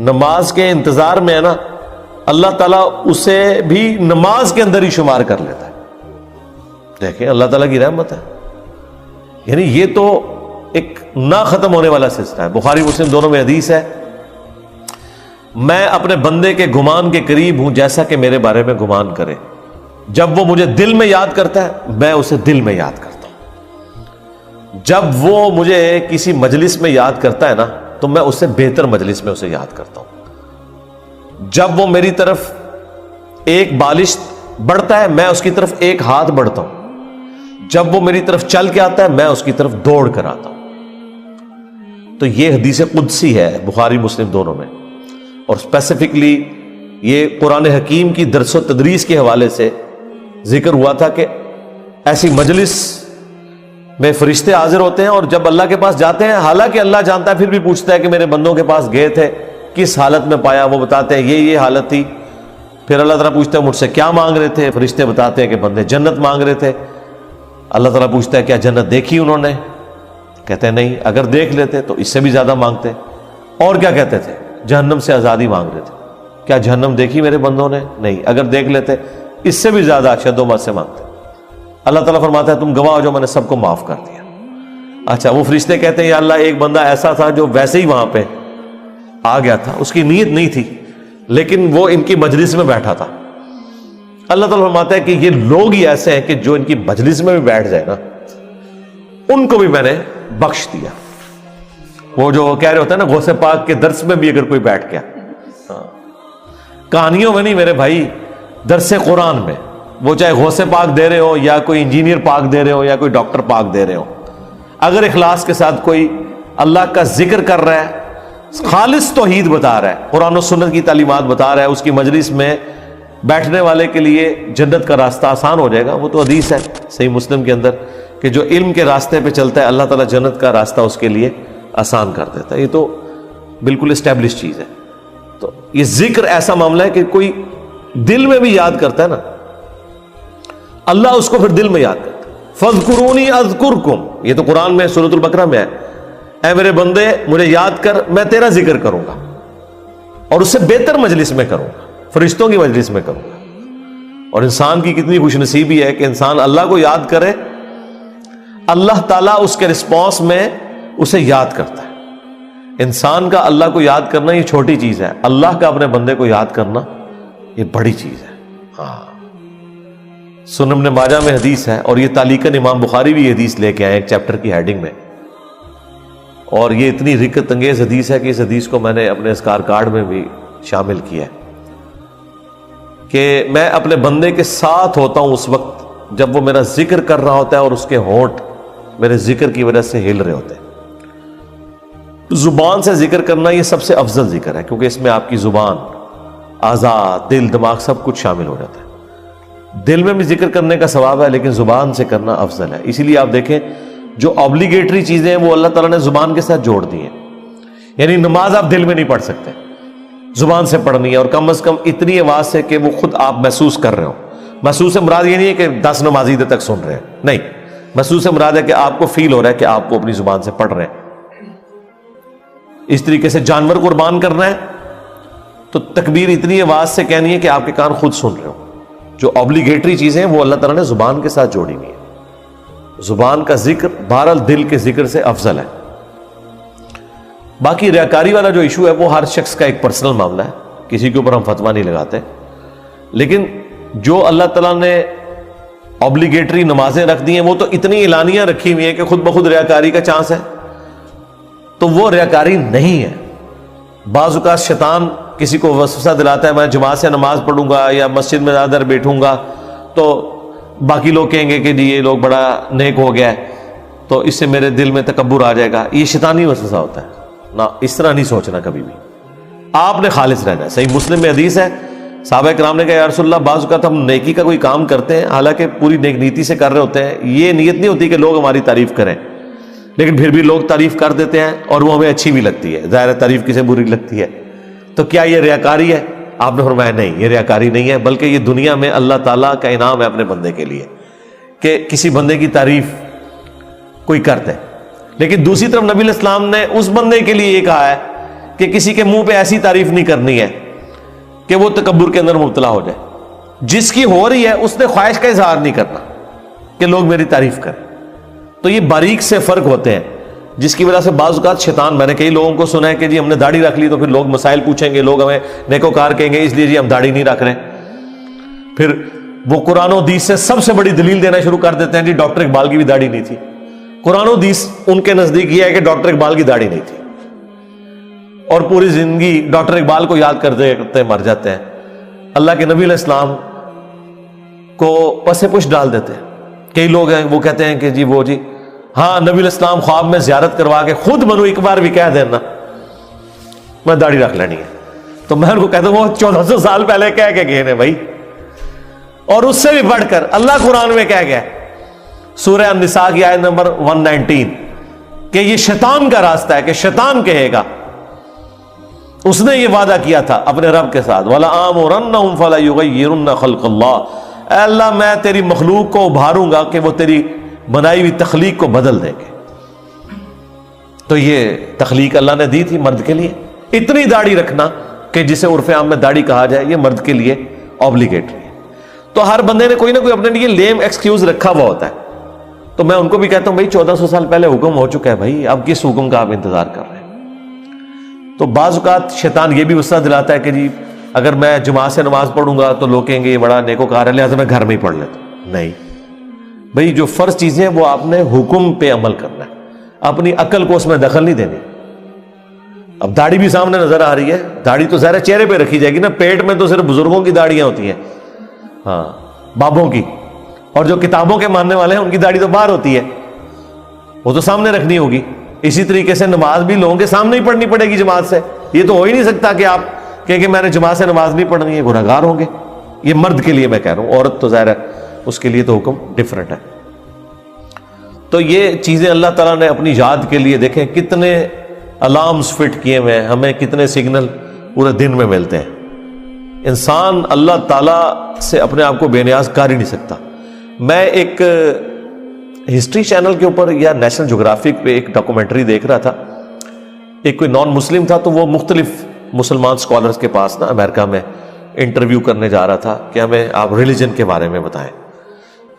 نماز کے انتظار میں ہے نا، اللہ تعالیٰ اسے بھی نماز کے اندر ہی شمار کر لیتا ہے. دیکھیں اللہ تعالیٰ کی رحمت ہے. یعنی یہ تو ایک نہ ختم ہونے والا سلسلہ ہے. بخاری مسلم دونوں میں حدیث ہے، میں اپنے بندے کے گمان کے قریب ہوں جیسا کہ میرے بارے میں گمان کرے. جب وہ مجھے دل میں یاد کرتا ہے میں اسے دل میں یاد کرتا ہوں. جب وہ مجھے کسی مجلس میں یاد کرتا ہے نا تو میں اس سے بہتر مجلس میں اسے یاد کرتا ہوں. جب وہ میری طرف ایک بالش بڑھتا ہے میں اس کی طرف ایک ہاتھ بڑھتا ہوں. جب وہ میری طرف چل کے آتا ہے میں اس کی طرف دوڑ کر آتا ہوں. تو یہ حدیث قدسی ہے بخاری مسلم دونوں میں. اور اسپیسیفکلی یہ قرآن حکیم کی درس و تدریس کے حوالے سے ذکر ہوا تھا کہ ایسی مجلس میں فرشتے حاضر ہوتے ہیں اور جب اللہ کے پاس جاتے ہیں، حالانکہ اللہ جانتا ہے پھر بھی پوچھتا ہے کہ میرے بندوں کے پاس گئے تھے کس حالت میں پایا. وہ بتاتے ہیں یہ حالت تھی. پھر اللہ تعالیٰ پوچھتا ہے مجھ سے کیا مانگ رہے تھے؟ فرشتے بتاتے ہیں کہ بندے جنت مانگ رہے تھے. اللہ تعالیٰ پوچھتا ہے کیا جنت دیکھی انہوں نے؟ کہتے ہیں نہیں. اگر دیکھ لیتے تو اس سے بھی زیادہ مانگتے. اور کیا کہتے تھے؟ جہنم سے آزادی مانگ رہے تھے. کیا جہنم دیکھی میرے بندوں نے؟ نہیں. اگر دیکھ لیتے اس سے بھی زیادہ اشد و مت سے مانگتے. اللہ تعالیٰ فرماتا ہے تم گواہ ہو جو میں نے سب کو معاف کر دیا. اچھا وہ فرشتے کہتے ہیں یا اللہ ایک بندہ ایسا تھا جو ویسے ہی وہاں پہ آ گیا تھا، اس کی نیت نہیں تھی لیکن وہ ان کی مجلس میں بیٹھا تھا. اللہ تعالیٰ فرماتا ہے کہ یہ لوگ ہی ایسے ہیں کہ جو ان کی مجلس میں بھی بیٹھ جائے نا ان کو بھی میں نے بخش دیا. وہ جو کہہ رہے ہوتے ہیں نا غوث پاک کے درس میں بھی اگر کوئی بیٹھ گیا، کہانیوں میں نہیں میرے بھائی، درس قرآن میں، وہ چاہے غوث پاک دے رہے ہو یا کوئی انجینئر پاک دے رہے ہو یا کوئی ڈاکٹر پاک دے رہے ہو، اگر اخلاص کے ساتھ کوئی اللہ کا ذکر کر رہا ہے، خالص توحید بتا رہا ہے، قرآن و سنت کی تعلیمات بتا رہا ہے، اس کی مجلس میں بیٹھنے والے کے لیے جنت کا راستہ آسان ہو جائے گا. وہ تو حدیث ہے صحیح مسلم کے اندر کہ جو علم کے راستے پہ چلتا ہے اللہ تعالیٰ جنت کا راستہ اس کے لیے آسان کر دیتا ہے. یہ تو بالکل اسٹیبلش چیز ہے. تو یہ ذکر ایسا معاملہ ہے کہ کوئی دل میں بھی یاد کرتا ہے نا اللہ اس کو پھر دل میں یاد کرتا ہے. فَاذْكُرُونِي أَذْكُرْكُمْ، یہ تو قرآن میں سورۃ البقرہ میں ہے، اے میرے بندے مجھے یاد کر میں تیرا ذکر کروں گا اور اس سے بہتر مجلس میں کروں گا، فرشتوں کی مجلس میں کروں گا. اور انسان کی کتنی خوش نصیبی ہے کہ انسان اللہ کو یاد کرے، اللہ تعالیٰ اس کے رسپانس میں اسے یاد کرتا ہے. انسان کا اللہ کو یاد کرنا یہ چھوٹی چیز ہے، اللہ کا اپنے بندے کو یاد کرنا یہ بڑی چیز ہے. ہاں سنن ابن ماجہ میں حدیث ہے اور یہ تعلیقاً امام بخاری بھی یہ حدیث لے کے آئے ایک چیپٹر کی ہیڈنگ میں. اور یہ اتنی رکت انگیز حدیث ہے کہ اس حدیث کو میں نے اپنے اذکار کارڈ میں بھی شامل کیا ہے کہ میں اپنے بندے کے ساتھ ہوتا ہوں اس وقت جب وہ میرا ذکر کر رہا ہوتا ہے اور اس کے ہونٹ میرے ذکر کی وجہ سے ہل رہے ہوتے ہیں. زبان سے ذکر کرنا یہ سب سے افضل ذکر ہے کیونکہ اس میں آپ کی زبان، اعضاء، دل، دماغ سب کچھ شامل ہو جاتا ہے. دل میں بھی ذکر کرنے کا ثواب ہے لیکن زبان سے کرنا افضل ہے. اسی لیے آپ دیکھیں جو آبلیگیٹری چیزیں ہیں وہ اللہ تعالیٰ نے زبان کے ساتھ جوڑ دی ہیں. یعنی نماز آپ دل میں نہیں پڑھ سکتے، زبان سے پڑھنی ہے اور کم از کم اتنی آواز سے کہ وہ خود آپ محسوس کر رہے ہو. محسوس سے مراد یہ نہیں ہے کہ 10 نمازی دیر تک سن رہے ہیں، نہیں، محسوس سے مراد ہے کہ آپ کو فیل ہو رہا ہے کہ آپ کو اپنی زبان سے پڑھ رہے ہیں. اس طریقے سے جانور قربان کرنا ہے تو تکبیر اتنی آواز سے کہنی ہے کہ آپ کے کان خود سن رہے ہو. جو آبلیگیٹری چیزیں ہیں وہ اللہ تعالیٰ نے زبان کے ساتھ جوڑی ہوئی ہے. زبان کا ذکر بہرحال دل کے ذکر سے افضل ہے. باقی ریاکاری والا جو ایشو ہے وہ ہر شخص کا ایک پرسنل معاملہ ہے، کسی کے اوپر ہم فتویٰ نہیں لگاتے. لیکن جو اللہ تعالیٰ نے آبلیگیٹری نمازیں رکھ دی ہیں وہ تو اتنی اعلانیاں رکھی ہوئی ہیں کہ خود بخود ریاکاری کا چانس ہے، تو وہ ریاکاری نہیں ہے. بعض اوقات شیطان کسی کو وسوسہ دلاتا ہے میں جماعت سے نماز پڑھوں گا یا مسجد میں زیادہ دیر بیٹھوں گا تو باقی لوگ کہیں گے کہ جی یہ لوگ بڑا نیک ہو گیا ہے تو اس سے میرے دل میں تکبر آ جائے گا. یہ شیطانی وسوسہ ہوتا ہے نہ، اس طرح نہیں سوچنا کبھی بھی. آپ نے خالص رہنا ہے. صحیح مسلم میں حدیث ہے صحابہ کرام نے کہا یا رسول اللہ بعض اوقات ہم نیکی کا کوئی کام کرتے ہیں حالانکہ پوری نیک نیتی سے کر رہے ہوتے ہیں، یہ نیت نہیں ہوتی کہ لوگ ہماری تعریف کریں، لیکن پھر بھی لوگ تعریف کر دیتے ہیں اور وہ ہمیں اچھی بھی لگتی ہے. ظاہر ہے تعریف کسے بری لگتی ہے، تو کیا یہ ریاکاری ہے؟ آپ نے فرمایا نہیں، یہ ریاکاری نہیں ہے، بلکہ یہ دنیا میں اللہ تعالیٰ کا انعام ہے اپنے بندے کے لیے کہ کسی بندے کی تعریف کوئی کرتے. لیکن دوسری طرف نبی علیہ السلام نے اس بندے کے لیے یہ کہا ہے کہ کسی کے منہ پہ ایسی تعریف نہیں کرنی ہے کہ وہ تکبر کے اندر مبتلا ہو جائے. جس کی ہو رہی ہے اس نے خواہش کا اظہار نہیں کرنا کہ لوگ میری تعریف کریں. تو یہ باریک سے فرق ہوتے ہیں جس کی وجہ سے بعض اوقات شیطان، میں نے کئی لوگوں کو سنا ہے کہ جی ہم نے داڑھی رکھ لی تو پھر لوگ مسائل پوچھیں گے، لوگ ہمیں نیکوکار کہیں گے، اس لیے جی ہم داڑھی نہیں رکھ رہے. پھر وہ قرآن و حدیث سے سب سے بڑی دلیل دینا شروع کر دیتے ہیں جی ڈاکٹر اقبال کی بھی داڑھی نہیں تھی. قرآن و حدیث ان کے نزدیک یہ ہے کہ ڈاکٹر اقبال کی داڑھی نہیں تھی، اور پوری زندگی ڈاکٹر اقبال کو یاد کرتے کرتے مر جاتے ہیں. اللہ کے نبی علیہ السلام کو پس پش ڈال دیتے ہیں. کئی لوگ ہیں وہ کہتے ہیں کہ جی وہ جی ہاں نبی علیہ السلام خواب میں زیارت کروا کے خود منو ایک بار بھی کہہ دینا میں داڑھی رکھ لینی ہے. تو میں ان کو کہتا ہوں وہ 1400 سال پہلے کہہ کے گئے ہیں بھائی. اور اس سے بھی بڑھ کر اللہ قرآن میں کہہ گیا سورہ النساء کی آیت نمبر 119 کہ یہ شیطان کا راستہ ہے، کہ شیطان کہے گا. اس نے یہ وعدہ کیا تھا اپنے رب کے ساتھ وَلَآمُرَنَّهُمْ فَلَيُغَيِّرُنَّ خَلْقَ اللَّهِ، اے اللہ میں تیری مخلوق کو ابھاروں گا کہ وہ تیری بنائی ہوئی تخلیق کو بدل دیں گے. تو یہ تخلیق اللہ نے دی تھی مرد کے لیے. اتنی داڑھی رکھنا کہ جسے عرف عام میں داڑھی کہا جائے یہ مرد کے لیے اوبلیگیٹری ہے. تو ہر بندے نے کوئی نہ کوئی اپنے لیے لیم ایکسکیوز رکھا ہوا ہوتا ہے. تو میں ان کو بھی کہتا ہوں بھائی 1400 سال پہلے حکم ہو چکا ہے بھائی، اب کس حکم کا آپ انتظار کر رہے ہیں. تو بعض اوقات شیطان یہ بھی وسوسہ دلاتا ہے کہ جی اگر میں جماعت سے نماز پڑھوں گا تو لوگ کہیں گے یہ بڑا نیکوکار ہے لہٰذا میں گھر میں ہی پڑھ لیتا ہوں. نہیں بھائی، جو فرض چیزیں ہیں وہ آپ نے حکم پہ عمل کرنا ہے، اپنی عقل کو اس میں دخل نہیں دینی. اب داڑھی بھی سامنے نظر آ رہی ہے، داڑھی تو ظاہر چہرے پہ رکھی جائے گی نا، پیٹ میں تو صرف بزرگوں کی داڑیاں ہوتی ہیں، ہاں بابوں کی، اور جو کتابوں کے ماننے والے ہیں ان کی داڑھی تو باہر ہوتی ہے، وہ تو سامنے رکھنی ہوگی. اسی طریقے سے نماز بھی لوگوں کے سامنے ہی پڑھنی پڑے گی جماعت سے. یہ تو ہو ہی نہیں سکتا کہ آپ کہیں کہ میں نے جماعت سے نماز نہیں پڑھنی ہے، گنہگار ہوں گے. یہ مرد کے لیے میں کہہ رہا ہوں، عورت تو ظاہر ہے اس کے لیے تو حکم ڈفرینٹ ہے. تو یہ چیزیں اللہ تعالیٰ نے اپنی یاد کے لیے، دیکھیں کتنے الارمز فٹ کیے ہوئے ہیں، ہمیں کتنے سگنل پورے دن میں ملتے ہیں. انسان اللہ تعالیٰ سے اپنے آپ کو بے نیاز کر ہی نہیں سکتا. میں ایک ہسٹری چینل کے اوپر یا نیشنل جغرافک پہ ایک ڈاکومنٹری دیکھ رہا تھا. ایک کوئی نان مسلم تھا تو وہ مختلف مسلمان سکالرز کے پاس نا امریکہ میں انٹرویو کرنے جا رہا تھا کہ ہمیں آپ ریلیجن کے بارے میں بتائیں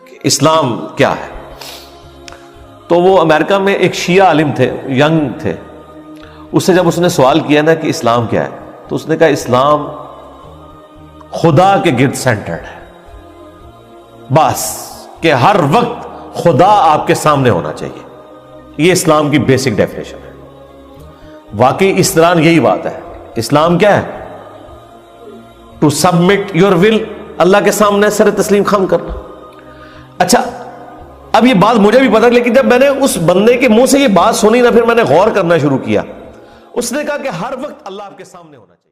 کہ اسلام کیا ہے. تو وہ امریکہ میں ایک شیعہ عالم تھے، ینگ تھے. اس سے جب اس نے سوال کیا نا کہ اسلام کیا ہے تو اس نے کہا اسلام خدا کے گرد سینٹرڈ ہے، بس کہ ہر وقت خدا آپ کے سامنے ہونا چاہیے. یہ اسلام کی بیسک ڈیفینیشن ہے. واقعی اس طرح یہی بات ہے. اسلام کیا ہے؟ ٹو سبمٹ یور ول، اللہ کے سامنے سر تسلیم خم کرنا. اچھا اب یہ بات مجھے بھی پتا، لیکن جب میں نے اس بندے کے منہ سے یہ بات سنی نا پھر میں نے غور کرنا شروع کیا. اس نے کہا کہ ہر وقت اللہ آپ کے سامنے ہونا چاہیے.